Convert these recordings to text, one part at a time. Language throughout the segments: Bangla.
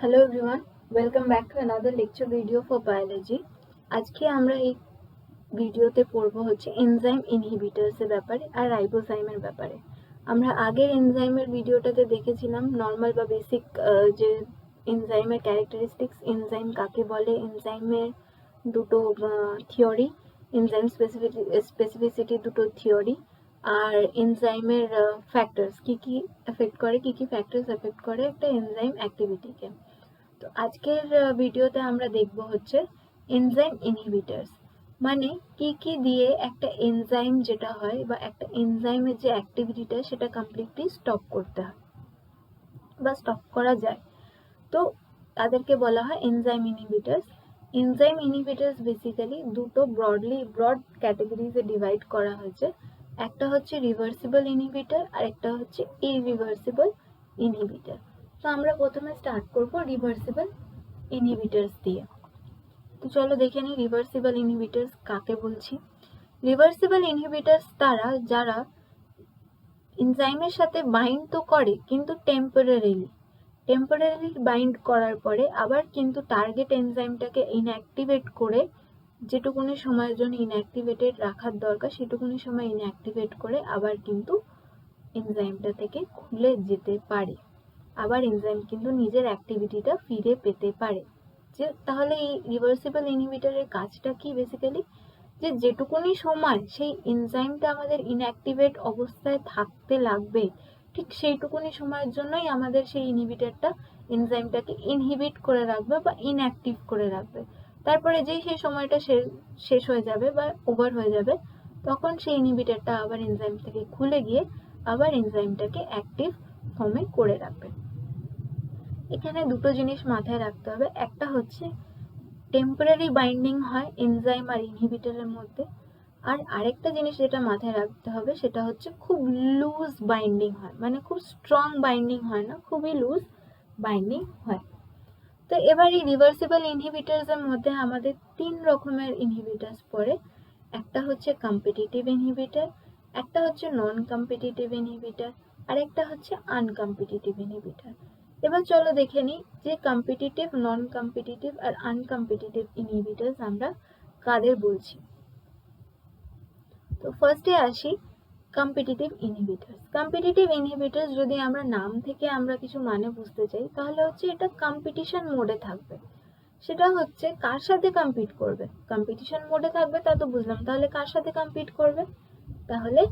Hello everyone, welcome back to another lecture video for biology. আজকে আমরা এই ভিডিওতে পড়বো হচ্ছে এনজাইম ইনহিবিটরস এর ব্যাপারে আর রাইবোজাইমের ব্যাপারে। আমরা আগের এনজাইমের ভিডিওটাতে দেখেছিলাম নর্মাল বা বেসিক যে এনজাইমের ক্যারেক্টারিস্টিক্স, এনজাইম কাকে বলে, এনজাইমের দুটো থিওরি, এনজাইম স্পেসিফিসিটি দুটো থিওরি, আর এনজাইমের ফ্যাক্টরস কি কি এফেক্ট করে, কি কি ফ্যাক্টরস এফেক্ট করে একটা এনজাইম অ্যাক্টিভিটিকে। তো আজকের ভিডিওতে আমরা দেখব হচ্ছে এনজাইম ইনহিবিটরস, মানে কি কি দিয়ে একটা এনজাইম যেটা হয় বা একটা এনজাইমের যে অ্যাক্টিভিটিটা সেটা কমপ্লিটলি স্টপ করতে হয় বা স্টপ করা যায়। তো তাদেরকে বলা হয় enzyme inhibitors. Enzyme inhibitors basically দুটো ব্রড ক্যাটাগরিজে ডিভাইড করা হয়েছে। একটা হচ্ছে রিভার্সিবল ইনহিবিটর আর একটা হচ্ছে ইরিভার্সিবল ইনহিবিটর। তো আমরা প্রথমে স্টার্ট করব রিভার্সিবল ইনহিবিটরস দিয়ে। তো চলো দেখে নিই রিভার্সিবল ইনহিবিটরস কাকে বলছি। রিভার্সিবল ইনহিবিটরস তারা যারা এনজাইমের সাথে বাইন্ড তো করে কিন্তু টেম্পোরারিলি বাইন্ড করার পরে আবার কিন্তু টার্গেট এনজাইমটাকে ইনঅ্যাক্টিভেট করে, যেটুকুনি সময়ের জন্য ইনঅ্যাক্টিভেটেড রাখার দরকার সেটুকুনি সময় ইনঅ্যাক্টিভেট করে আবার কিন্তু এনজাইমটা থেকে খুলে যেতে পারে, আবার এনজাইম কিন্তু নিজের অ্যাক্টিভিটিটা ফিরে পেতে পারে। যে তাহলে এই রিভার্সিবল ইনহিবিটরের কাজটা কি বেসিক্যালি, যে যেটুকুনি সময় সেই এনজাইমটা আমাদের ইনঅ্যাক্টিভেট অবস্থায় থাকতে লাগবে ঠিক সেইটুকুনি সময়ের জন্যই আমাদের সেই ইনহিবিটরটা এনজাইমটাকে ইনহিবিট করে রাখবে বা ইনঅ্যাক্টিভ করে রাখবে। তারপরে যেই সেই সময়টা শেষ হয়ে যাবে বা ওভার হয়ে যাবে তখন সেই ইনহিবিটরটা আবার এনজাইম থেকে খুলে গিয়ে আবার এনজাইমটাকে অ্যাক্টিভ ফর্মে করে রাখবে। এখানে দুটো জিনিস মাথায় রাখতে হবে, একটা হচ্ছে টেম্পোরারি বাইন্ডিং হয় এনজাইম আর ইনহিবিটরের মধ্যে, আর আরেকটা জিনিস যেটা মাথায় রাখতে হবে সেটা হচ্ছে খুব লুজ বাইন্ডিং হয়, মানে খুব স্ট্রং বাইন্ডিং হয় না, খুবই লুজ বাইন্ডিং হয়। তো এবার এই রিভার্সিবল ইনহিবিটরস এর মধ্যে আমাদের তিন রকমের ইনহিবিটরস পড়ে। একটা হচ্ছে কম্পিটিটিভ ইনহিবিটর, একটা হচ্ছে নন কম্পিটিটিভ ইনহিবিটর, আর একটা হচ্ছে আনকম্পিটিটিভ ইনহিবিটর। এবার চলো দেখে নিই যে কম্পিটিটিভ, নন কম্পিটিটিভ আর আনকম্পিটিটিভ ইনহিবিটরস আমরা কাদের বলছি। তো ফার্স্টে আসি কম্পিটিটিভ ইনহিবিটরস। কম্পিটিটিভ ইনহিবিটরস যদি আমরা নাম থেকে আমরা কিছু মানে বুঝতে চাই তাহলে হচ্ছে এটা কম্পিটিশন মোডে থাকবে। সেটা হচ্ছে কার সাথে কম্পিট করবে, কম্পিটিশন মোডে থাকবে তা তো বুঝলাম, তাহলে কার সাথে কম্পিট করবে, তাহলে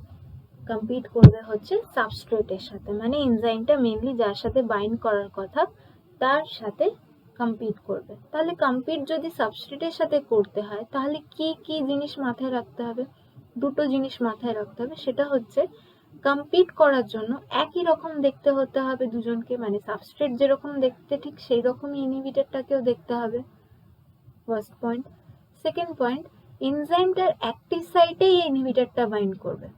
কম্পিট করবে হচ্ছে সাবস্ট্রেটের সাথে, মানে এনজাইমটা মেইনলি যার সাথে বাইন্ড করার কথা তার সাথে কম্পিট করবে। তাহলে কম্পিট যদি সাবস্ট্রেটের সাথে করতে হয় তাহলে কি কি জিনিস মাথায় রাখতে হবে, দুটো জিনিস মাথায় রাখতে হবে। সেটা হচ্ছে কম্পিট করার জন্য একই রকম দেখতে হতে হবে দুজনকে, মানে সাবস্ট্রেট যেরকম দেখতে ঠিক সেই রকমই ইনহিবিটরটাকেও দেখতে হবে, ফার্স্ট পয়েন্ট। সেকেন্ড পয়েন্ট, এনজাইমটার অ্যাক্টিভ সাইটেই ইনহিবিটরটা বাইন্ড করবে।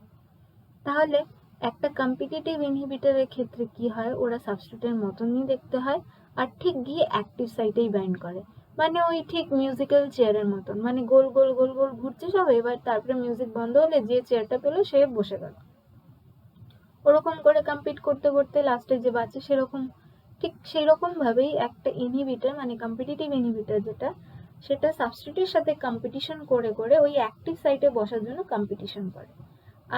তাহলে একটা কম্পিটিটিভ ইনহিবিটরের ক্ষেত্রে কি হয়, ওরা সাবস্ট্রেটের মতনই দেখতে হয় আর ঠিক গিয়ে অ্যাক্টিভ সাইটেই বাইন্ড করে, মানে ওই ঠিক মিউজিক্যাল চেয়ারের মতন, মানে গোল গোল গোল গোল ঘুরছে সব, এবার তারপরে মিউজিক বন্ধ হলে যে চেয়ারটা পেলো সে বসে গেল, ওরকম করে কম্পিট করতে করতে লাস্টে যে বাঁচে সেরকম, ঠিক সেই রকম ভাবেই একটা ইনহিবিটর মানে কম্পিটিটিভ ইনহিবিটর যেটা, সেটা সাবস্ট্রেটের সাথে কম্পিটিশন করে করে ওই অ্যাক্টিভ সাইটে বসার জন্য কম্পিটিশন করে,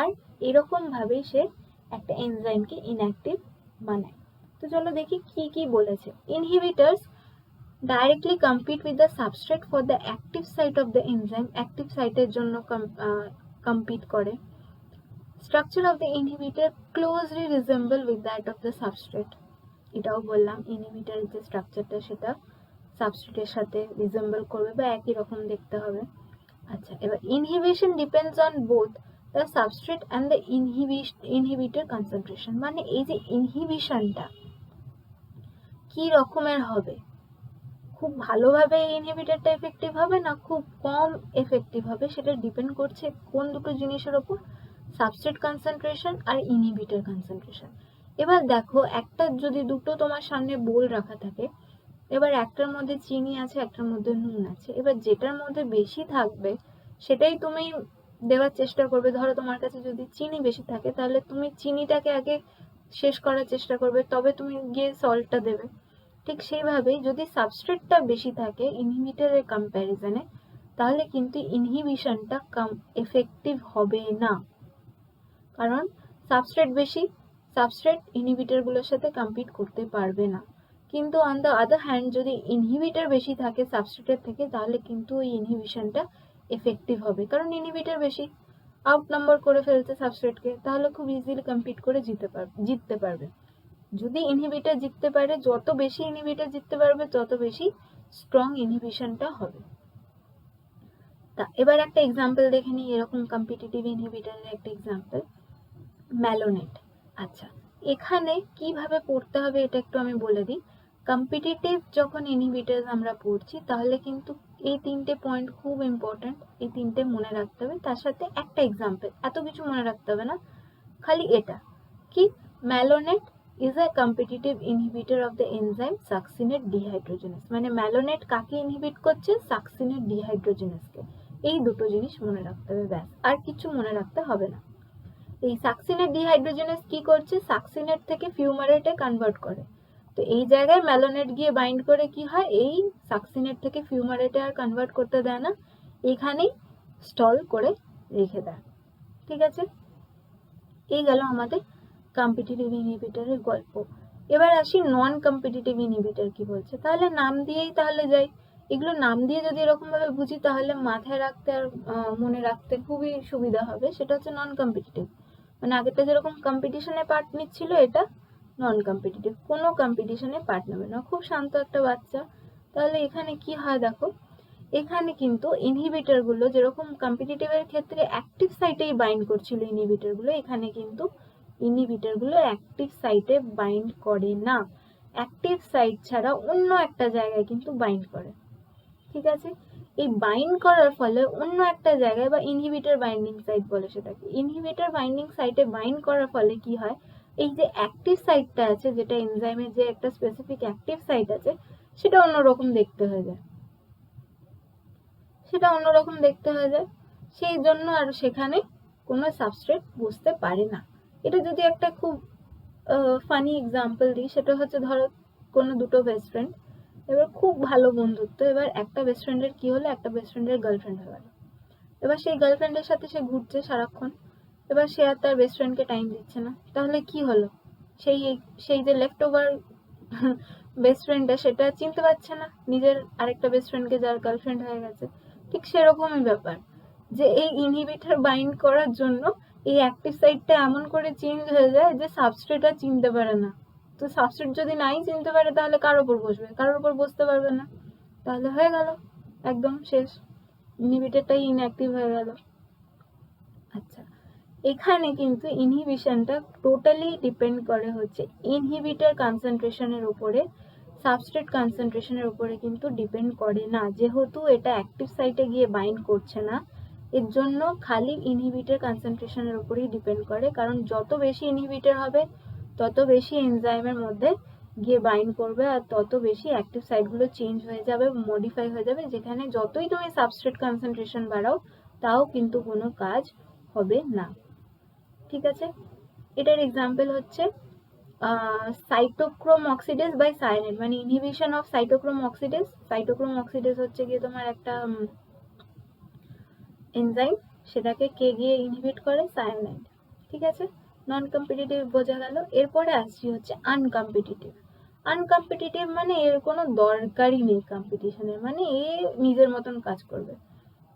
আর এরকম ভাবেই সে একটা এনজাইমকে ইনঅ্যাক্টিভ বানায়। তো চলো দেখি কি কি বলেছে। Inhibitors directly compete with the substrate for the active site of the enzyme, active সাইটের জন্য কম্পিট করে। Structure of the inhibitor closely resemble with that of the substrate, এটাও বললাম ইনহিবিটরের যে স্ট্রাকচারটা সেটা সাবস্ট্রেটের সাথে রিজেম্বল করবে বা একই রকম দেখতে হবে। আচ্ছা, এবার inhibition depends on both the substrate and the inhibitor concentration, মানে এই যে ইনহিবিশনটা কি রকমের হবে, খুব ভালোভাবে ইনহিবিটরটা এফেক্টিভ হবে না খুব কম এফেক্টিভ হবে, সেটা ডিপেন্ড করছে কোন দুটো জিনিসের ওপর, সাবস্ট্রেট কনসেন্ট্রেশন আর ইনহিবিটর কনসেন্ট্রেশন। এবার দেখো একটা যদি দুটো তোমার সামনে বোল রাখা থাকে, এবার একটার মধ্যে চিনি আছে একটার মধ্যে নুন আছে, এবার যেটার মধ্যে বেশি থাকবে সেটাই তুমি দেওয়ার চেষ্টা করবে। ধরো তোমার কাছে যদি চিনি বেশি থাকে তাহলে তুমি চিনিটাকে আগে শেষ করার চেষ্টা করবে, তবে তুমি গিয়ে সল্টটা দেবে। ঠিক সেইভাবেই যদি সাবস্ট্রেটটা বেশি থাকে ইনহিবিটরের কম্প্যারিজনে, তাহলে কিন্তু ইনহিবিশনটা এফেক্টিভ হবে না, কারণ সাবস্ট্রেট বেশি, সাবস্ট্রেট ইনহিবিটরগুলোর সাথে কম্পিট করতে পারবে না। কিন্তু অন দ্য আদার হ্যান্ড যদি ইনহিবিটর বেশি থাকে সাবস্ট্রেটের থেকে, তাহলে কিন্তু ওই ইনহিবিশনটা এফেক্টিভ হবে, কারণ ইনহিবিটর বেশি আউট নাম্বার করে ফেলছে সাবস্ট্রেটকে, তাহলে খুব ইজিলি কম্পিট করে জিততে পারবে। যদি ইনহিবিটর জিততে পারে, যত বেশি ইনহিবিটর জিততে পারবে তত বেশি স্ট্রং ইনহিবিশনটা হবে। তা এবার একটা এক্সাম্পল দেখে নিই এরকম কম্পিটিটিভ ইনহিবিটরের একটা এক্সাম্পল, ম্যালোনেট। আচ্ছা, এখানে কিভাবে পড়তে হবে এটা একটু আমি বলে দিই। কম্পিটিটিভ যখন ইনহিবিটরস আমরা পড়ছি, তাহলে কিন্তু এই তিনটে পয়েন্ট খুব ইম্পর্টেন্ট, এই তিনটে মনে রাখতে হবে। তার সাথে একটা এক্সাম্পল, এত কিছু মনে রাখতে হবে না, খালি এটা কি, ম্যালোনেট is a competitive inhibitor of the enzyme succinate dehydrogenase, মানে ম্যালোনেট কাকে ইনহিবিট করছে, সাকসিনেট ডিহাইড্রোজেনেসকে। এই দুটো জিনিস মনে রাখতে হবে, ব্যাস, আর কিছু মনে রাখতে হবে না। এই সাকসিনেট ডিহাইড্রোজেনেস কি করছে, সাকসিনেট থেকে ফিউমারেটে কনভার্ট করে। তো এই জায়গায় ম্যালোনেট গিয়ে বাইন্ড করে কি হয়, এই সাকসিনেট থেকে ফিউমারেটে আর কনভার্ট করতে দেয় না, এখানেই স্টল করে রেখে দেয়। ঠিক আছে, এই গেল আমাদের কম্পিটিটিভ ইনহিবিটরের গল্প। এবার আসি নন কম্পিটিটিভ ইনহিবিটর কি বলছে, তাহলে নাম দিয়েই তাহলে যাই। এগুলো নাম দিয়ে যদি এরকম ভাবে বুঝি, তাহলে মাথায় রাখতে আর মনে রাখতে খুবই সুবিধা হবে। সেটা হচ্ছে নন কম্পিটিটিভ, মানে আগেরটা যেরকম কম্পিটিশনে পার্ট নিচ্ছিল, এটা নন কম্পিটিটিভ, কোনো কম্পিটিশনে পার্ট নেবে না, খুব শান্ত একটা বাচ্চা। তাহলে এখানে কি হয় দেখো, এখানে কিন্তু ইনহিবিটর গুলো যেরকম কম্পিটিটিভের ক্ষেত্রে অ্যাক্টিভ সাইটেই বাইন্ড করছিল ইনহিবিটর গুলো, এখানে কিন্তু ইনহিবিটর গুলো অ্যাক্টিভ সাইটে বাইন্ড করে না, অ্যাক্টিভ সাইট ছাড়া অন্য একটা জায়গায় কিন্তু বাইন্ড করে। ঠিক আছে, এই বাইন্ড করার ফলে অন্য একটা জায়গায়, বা ইনহিবিটর বাইন্ডিং সাইট বলে সেটাকে, ইনহিবিটর বাইন্ডিং সাইটে বাইন্ড করার ফলে কি হয়, এই যে অ্যাক্টিভ সাইটটা আছে, যেটা এনজাইমের যে একটা স্পেসিফিক অ্যাক্টিভ সাইট আছে, সেটা অন্যরকম দেখতে হয়ে যায়, সেই জন্য আর সেখানে কোনো সাবস্ট্রেট বুঝতে পারে না। এটা যদি একটা খুব ফানি এক্সাম্পল দিই, সেটা হচ্ছে ধরো কোনো দুটো বেস্ট ফ্রেন্ড, এবার খুব ভালো বন্ধুত্ব, এবার একটা বেস্ট ফ্রেন্ডের কি হলো, একটা বেস্ট ফ্রেন্ডের গার্লফ্রেন্ড হয়ে গেল। এবার সেই গার্লফ্রেন্ডের সাথে সে ঘুরছে সারাক্ষণ, এবার সে আর তার বেস্ট ফ্রেন্ডকে টাইম দিচ্ছে না, তাহলে কি হলো, সেই সেই যে লেফট ওভার বেস্ট ফ্রেন্ডটা, সেটা চিনতে পারছে না নিজের আরেকটা বেস্ট ফ্রেন্ডকে, যার গার্লফ্রেন্ড হয়ে গেছে। ঠিক সেরকমই ব্যাপার, যে এই ইনহিবিটর বাইন্ড করার জন্য এই অ্যাক্টিভ সাইটটা এমন করে চেঞ্জ হয়ে যায় যে সাবস্ট্রেট আর চিনতে পারে না। তো সাবস্ট্রেট যদি নাই চিনতে পারে, তাহলে কার উপর বসবে, কারোর উপর বসতে পারবে না, তাহলে হয়ে গেল একদম শেষ, ইনহিবিটরটাই ইনঅ্যাক্টিভ হয়ে গেল। আচ্ছা, এখানে কিন্তু ইনহিবিশনটা টোটালি ডিপেন্ড করে হচ্ছে ইনহিবিটর কনসেন্ট্রেশনের উপরে, সাবস্ট্রেট কনসেন্ট্রেশনের উপরে কিন্তু ডিপেন্ড করে না, যেহেতু এটা অ্যাক্টিভ সাইটে গিয়ে বাইন্ড করছে না, এর জন্য খালি ইনহিবিটর কনসেন্ট্রেশনের উপরেই ডিপেন্ড করে, কারণ যত বেশি ইনহিবিটর হবে তত বেশি এনজাইমের মধ্যে গিয়ে বাইন্ড করবে, আর তত বেশি অ্যাক্টিভ সাইটগুলো চেঞ্জ হয়ে যাবে, মডিফাই হয়ে যাবে, যেখানে যতই তুমি সাবস্ট্রেট কনসেন্ট্রেশন বাড়াও তাও কিন্তু কোনো কাজ হবে না। ঠিক আছে, এটার এক্সাম্পল হচ্ছে সাইটোক্রোম অক্সিডেজ বাই সায়ানাইড, মানে inhibition of cytochrome oxidase. Cytochrome oxidase হচ্ছে গিয়ে তোমার একটা এনজাইম, সেটাকে কে গিয়ে ইনহিবিট করে, সায়ানাইড। ঠিক আছে, নন কম্পিটিটিভ বোঝা গেল। এরপরে আসছি হচ্ছে আনকম্পিটিটিভ। আনকম্পিটিটিভ মানে এর কোনো দরকারই নেই কম্পিটিশনের, মানে এ নিজের মতন কাজ করবে।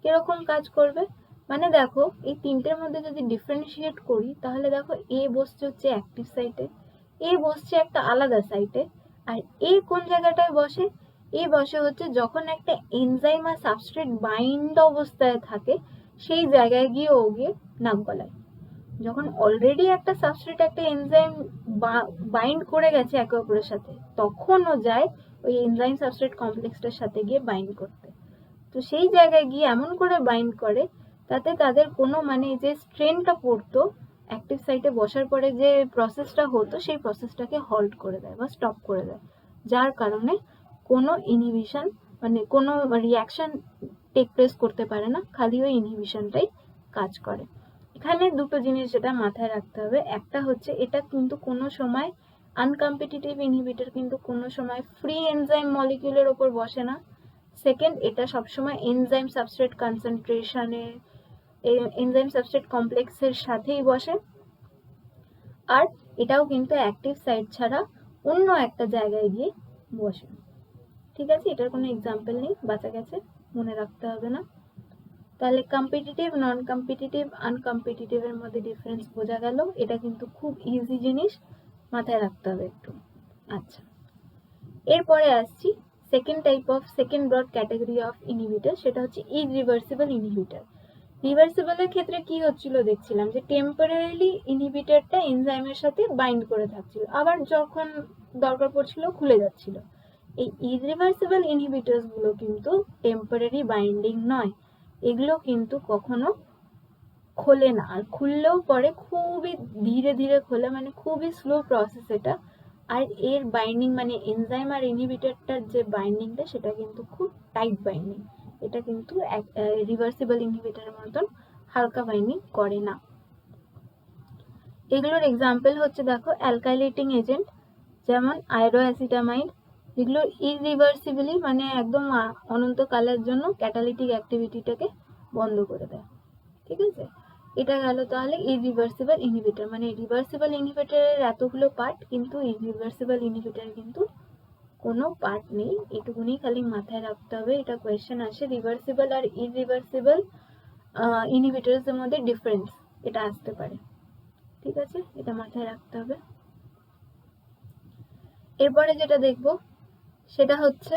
কিরকম কাজ করবে, মানে দেখো এই তিনটের মধ্যে যদি ডিফারেন্সিয়েট করি, তাহলে দেখো এ বসছে হচ্ছে অ্যাক্টিভ সাইটে, এ বসছে একটা আলাদা সাইটে, আর এ কোন জায়গাটায় বসে, এ বসে হচ্ছে যখন একটা এনজাইম আর সাবস্ট্রেট বাইন্ড অবস্থায় থাকে, সেই জায়গায় গিয়ে ও গিয়ে নাক গলায়। যখন অলরেডি একটা সাবস্ট্রেট একটা এনজাইম বাইন্ড করে গেছে একে অপরের সাথে, তখন ও যায় ওই এনজাইম সাবস্ট্রেট কমপ্লেক্সটার সাথে গিয়ে বাইন্ড করতে। তো সেই জায়গায় গিয়ে এমন করে বাইন্ড করে, তাতে তাদের কোনো মানে যে স্ট্রেনটা পড়তো অ্যাক্টিভ সাইটে বসার পরে, যে প্রসেসটা হতো, সেই প্রসেসটাকে হল্ট করে দেয় বা স্টপ করে দেয়, যার কারণে কোনো ইনহিবিশন মানে কোনো রিয়াকশন টেক প্লেস করতে পারে না, খালি ওই ইনহিবিশনটাই কাজ করে। এখানে দুটো জিনিস যেটা মাথায় রাখতে হবে, একটা হচ্ছে এটা কিন্তু কোনো সময় আনকম্পিটিটিভ ইনহিবিটর কিন্তু কোনো সময় ফ্রি এনজাইম মলিকিউলের ওপর বসে না। সেকেন্ড, এটা সবসময় এনজাইম সাবস্ট্রেট কনসেন্ট্রেশনে এনজাইম সাবস্ট্রেট কমপ্লেক্সের সাথেই বসে। আর এটাও কিন্তু অ্যাক্টিভ সাইট ছাড়া অন্য একটা জায়গায় গিয়ে বসে। ঠিক আছে, এটার কোনো এক্সাম্পল নেই, বাঁচা গেছে, মনে রাখতে হবে না। তাহলে কম্পিটিটিভ, নন কম্পিটিটিভ, আনকম্পিটিটিভের মধ্যে ডিফারেন্স বোঝা গেল। এটা কিন্তু খুব ইজি জিনিস, মাথায় রাখতে হবে একটু। আচ্ছা, এরপরে আসছি second broad category of inhibitor, সেটা হচ্ছে ইরিভার্সিবল ইনহিবিটর। রিভার্সিবলের ক্ষেত্রে কি হচ্ছিল দেখছিলাম যে টেম্পোরারিলি ইনহিবিটরটা এনজাইমের সাথে বাইন্ড করে থাকছিল, আবার যখন দরকার পড়ছিল খুলে যাচ্ছিল। এই ইরিভার্সিবল ইনহিবিটরস গুলো কিন্তু টেম্পোরারি বাইন্ডিং নয়, এগুলো কিন্তু কখনো খোলে না, আর খুললেও পরে খুবই ধীরে ধীরে খোলে, মানে খুবই স্লো প্রসেস এটা। আর এর বাইন্ডিং মানে এনজাইম আর ইনহিবিটরটার যে বাইন্ডিংটা সেটা কিন্তু খুব টাইট বাইন্ডিং, এটা কিন্তু রিভার্সিবল ইনহিবিটরের মতন হালকা বাইন্ডিং করে না। এগুলোর এক্সাম্পল হচ্ছে দেখো অ্যালকাইলেটিং এজেন্ট যেমন আয়োডোঅ্যাসিটামাইড, যেগুলো ইরিভার্সিবলি মানে একদম অনন্তকালের জন্য ক্যাটালিটিক অ্যাক্টিভিটিটাকে বন্ধ করে দেয়। ঠিক আছে, এটা গেল তাহলে ইরিভার্সিবল ইনহিবিটর। মানে রিভার্সিবল ইনহিবিটরের এতগুলো পার্ট, কিন্তু ইরিভার্সিবল ইনহিবিটর কিন্তু কোনো পার্ট নেই, এটুকুনি খালি মাথায় রাখতে হবে। এটা কোয়েশ্চেন আসে, রিভার্সিবল আর ইরিভার্সিবল ইনহিবিটরস এর মধ্যে ডিফারেন্স এটা আসতে পারে। ঠিক আছে, এটা মাথায় রাখতে হবে। এরপরে যেটা দেখব সেটা হচ্ছে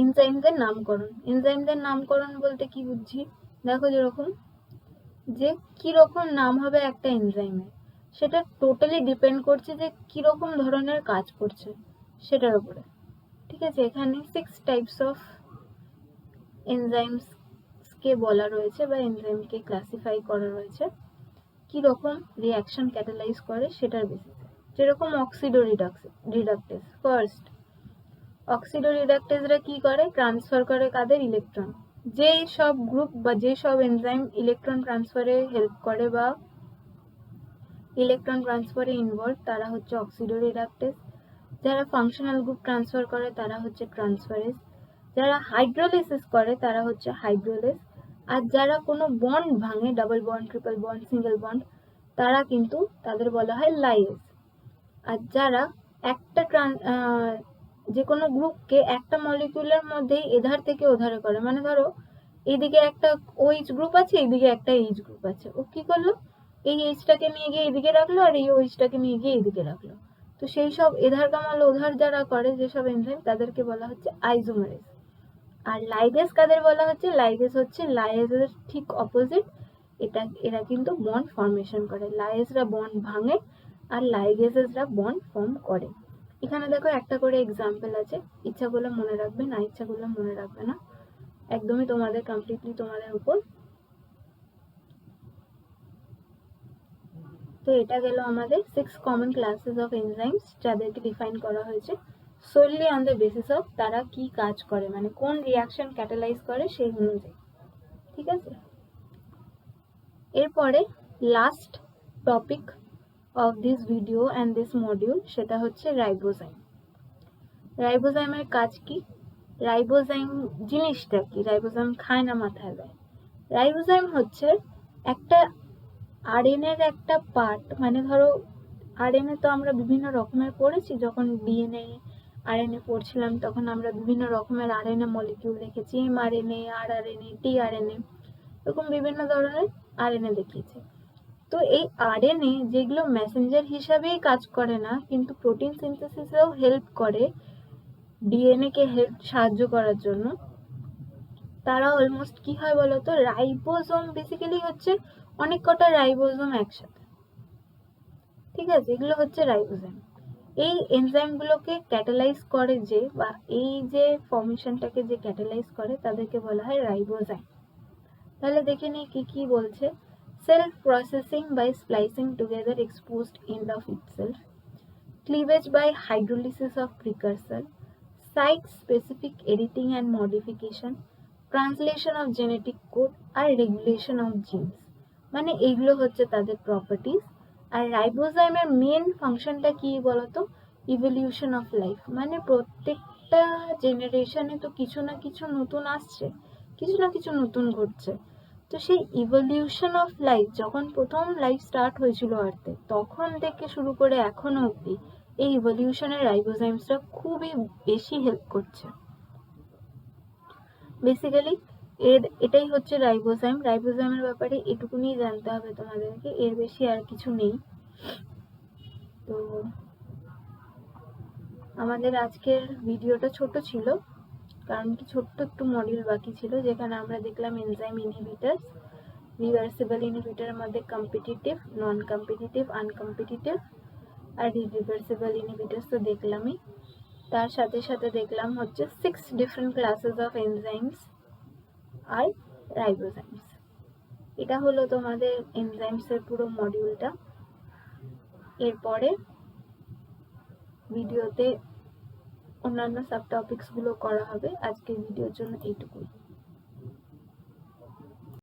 এনজাইমদের নামকরণ। এনজাইমদের নামকরণ বলতে কি বুঝছি দেখো, যেরকম যে কিরকম নাম হবে একটা এনজাইমের, সেটা টোটালি ডিপেন্ড করছে যে কিরকম ধরনের কাজ করছে সেটার উপরে। ঠিক আছে, এখানে 6 টাইপস অফ এনজাইমসকে বলা রয়েছে বা এনজাইমকে ক্লাসিফাই করা রয়েছে কিরকম রিয়াকশন ক্যাটালাইজ করে সেটার বেসিসে। যেরকম অক্সিডো রিডাকটেজ, ফার্স্ট অক্সিডো রিডাকটেজরা কি করে, ট্রান্সফার করে কাদের, ইলেকট্রন। যে সব গ্রুপ বা যে সব এনজাইম ইলেকট্রন ট্রান্সফারে হেল্প করে বা ইলেকট্রন ট্রান্সফারে ইনভলভ তারা হচ্ছে অক্সিডো রিডাকটেজ। যারা ফাংশনাল গ্রুপ ট্রান্সফার করে তারা হচ্ছে ট্রান্সফারেজ। যারা হাইড্রোলিসিস করে তারা হচ্ছে হাইড্রোলেস। আর যারা কোনো বন্ড ভাঙে, double bond, triple bond, single bond, তারা কিন্তু তাদের বলা হয় লাইয়েজ। আর যারা একটা যে কোনো গ্রুপকে একটা মলিকিউলের মধ্যেই এধার থেকে ওধারে করে, মানে ধরো এইদিকে একটা OH গ্রুপ আছে, এইদিকে একটা H গ্রুপ আছে, ও কি করলো, এই Hটাকে নিয়ে গিয়ে এইদিকে রাখলো আর এই OHটাকে নিয়ে গিয়ে এইদিকে রাখলো। তো সেই সব এধার কামাল ওধার যারা করে যেসব এনজাইম, তাদেরকে বলা হচ্ছে আইজোমারেজ। আর লাইগেজ কাদের বলা হচ্ছে, লাইগেজ হচ্ছে লাইগেজের ঠিক অপোজিট। এরা কিন্তু বন্ড ফর্মেশন করে, লাইগেজরা বন্ড ভাঙে আর লাইগেজেসরা বন্ড ফর্ম করে। এখানে দেখো একটা করে এক্সাম্পল আছে, ইচ্ছা করলে মনে রাখবে, না ইচ্ছা করলে মনে রাখবে না, একদমই তোমাদের কমপ্লিটলি তোমাদের উপর। তো এটা গেল আমাদের 6 কমন ক্লাসেস অফ এনজাইমস, যাদেরকে ডিফাইন করা হয়েছে solely on the basis of তারা কি কাজ করে, মানে কোন রিয়াকশন ক্যাটালাইজ করে সেই অনুযায়ী। ঠিক আছে, এরপরে last topic of this video and this module সেটা হচ্ছে রাইবোজাইম। রাইবোজাইমের কাজ কি, রাইবোজাইম জিনিসটা কি, রাইবোজাইম খায় না মাথায় দেয়। রাইবোজাইম হচ্ছে একটা আরএনএর একটা পার্ট, মানে ধরো আরএনএ তো আমরা বিভিন্ন রকমের পড়েছি, যখন ডিএনএ আরএনএ পড়ছিলাম তখন আমরা বিভিন্ন রকমের আরএনএ মলিকিউল দেখেছি, এমআরএনএ, আরআরএনএ, টিআরএনএ, এরকম বিভিন্ন ধরনের আরএনএ দেখিয়েছি। তো এই আরএনএ যেগুলো মেসেঞ্জার হিসাবেই কাজ করে না, কিন্তু প্রোটিন সিনথেসিসেও হেল্প করে, ডিএনএ কে সাহায্য করার জন্য, তারা অলমোস্ট কি হয় বলতো, রাইবোজোম বেসিক্যালি হচ্ছে অনেক কটা রাইবোজোম একসাথে। ঠিক আছে, এগুলো হচ্ছে রাইবোজোম। এই এনজাইমগুলোকে ক্যাটালাইজ করে যে, বা এই যে ফর্মেশনটাকে যে ক্যাটালাইজ করে, তাদেরকে বলা হয় রাইবোজাইম। তাহলে দেখে নিই কি কি বলছে। Self processing by splicing together exposed end of itself, cleavage by hydrolysis of precursor, site specific editing and modification, translation of genetic code R regulation of genes। মানে এইগুলো হচ্ছে তাদের প্রপার্টিজ। আর রাইবোজাইমের মেন ফাংশনটা কি বলতো? Evolution of life. মানে প্রত্যেকটা জেনারেশনে তো কিছু না কিছু নতুন আসছে, কিছু না কিছু নতুন ঘটছে। তো সেই ইভলিউশন অফ লাইফ, যখন প্রথম লাইফ স্টার্ট হয়েছিল আর্থে, তখন থেকে শুরু করে এখনো অবধি এই ইভলিউশনের রাইবোজাইমসরা খুবই বেশি হেল্প করছে। বেসিক্যালি এটাই হচ্ছে রাইবোজাইম। রাইবোজাইমের ব্যাপারে এটুকুনি জানতে হবে তোমাদেরকে, এর বেশি আর কিছু নেই। তো আমাদের আজকের ভিডিওটা ছোট ছিল, কারণ কি ছোট্ট একটু মডিউল বাকি ছিল, যেখানে আমরা দেখলাম এনজাইম ইনহিবিটার্স, রিভার্সিবল ইনহিবিটারের মধ্যে কম্পিটিটিভ, নন কম্পিটিটিভ, আনকম্পিটিটিভ আর রিভার্সিবল ইনহিবিটার্স তো দেখলামই। তার সাথে সাথে দেখলাম হচ্ছে 6 ডিফারেন্ট ক্লাসেস অফ এনজাইমস আর রাইবোজাইমস। এটা হলো তোমাদের এনজাইমসের পুরো মডিউলটা। এরপরে ভিডিওতে অন্যান্য সাব টপিকসগুলো করা হবে। আজকের ভিডিওর জন্য এইটুকুই।